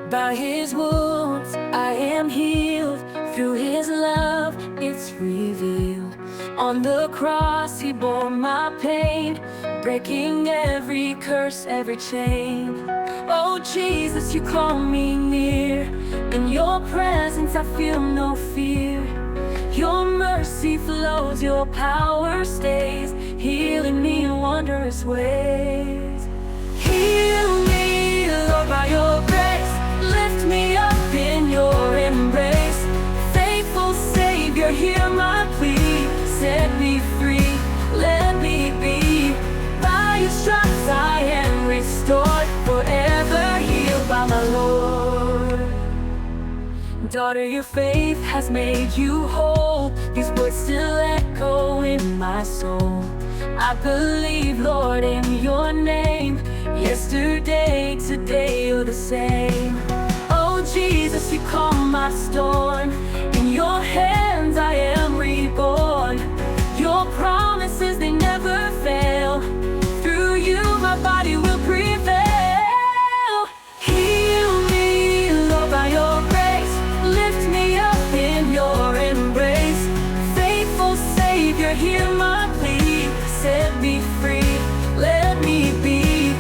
By his wounds I am healed, through his love it's revealed. On the cross he bore my pain, breaking every curse, every chain. Oh Jesus, you call me near. In your presence I feel no fear. Your mercy flows, your power stays, healing me in wondrous ways. Heal me, Lord, by your grace. Lift me up in your embrace. Faithful Savior, hear my plea. Set me free, let me be. By your stripes I am restored, forever healed by my Lord. Daughter, your faith has made you whole. These words still echo in my soul. I believe, Lord, in your name. Yesterday, today, you're the same. Oh Jesus, you calm my storm. In your hands I am reborn. Your promises, they never fail. Through you my body will prevail. Heal me, Lord, by your grace. Lift me up in your embrace. Faithful Savior, hear my plea. Set me free, let me be.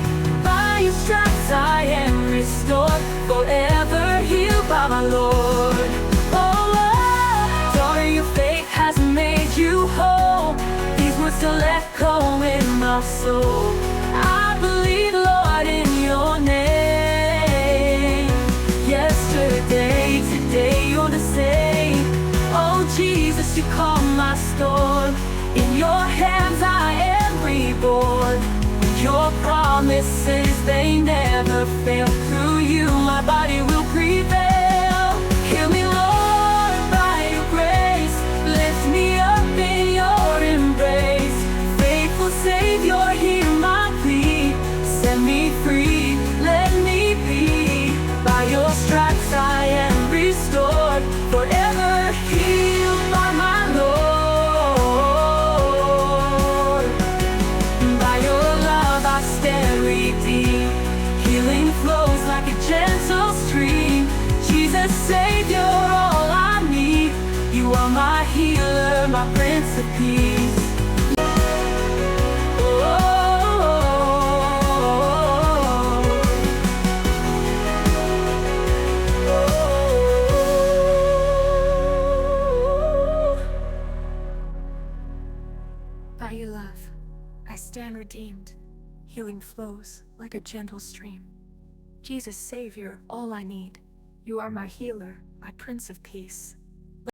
By your stripes I am restored, forever healed by my Lord. Oh, daughter, your faith has made you whole. These words still echo in my soul. I believe, Lord, in your name. Yesterday, today, you're the same. Oh Jesus, you calm my storm. In your hands I am reborn. Your promises, they never fail. Through you my body will prevail. Heal me, Lord, by your grace. Lift me up in your embrace. Faithful Savior, hear my plea. Set me free, let me be. By your stripes I am restored, forever healed by my Lord. By your love I stand redeemed. Healing flows like a gentle stream. Jesus, Savior, all I need. You are my healer, my Prince of Peace. By your love, I stand redeemed. Healing flows like a gentle stream. Jesus, Savior, all I need. You are my healer, my Prince of Peace.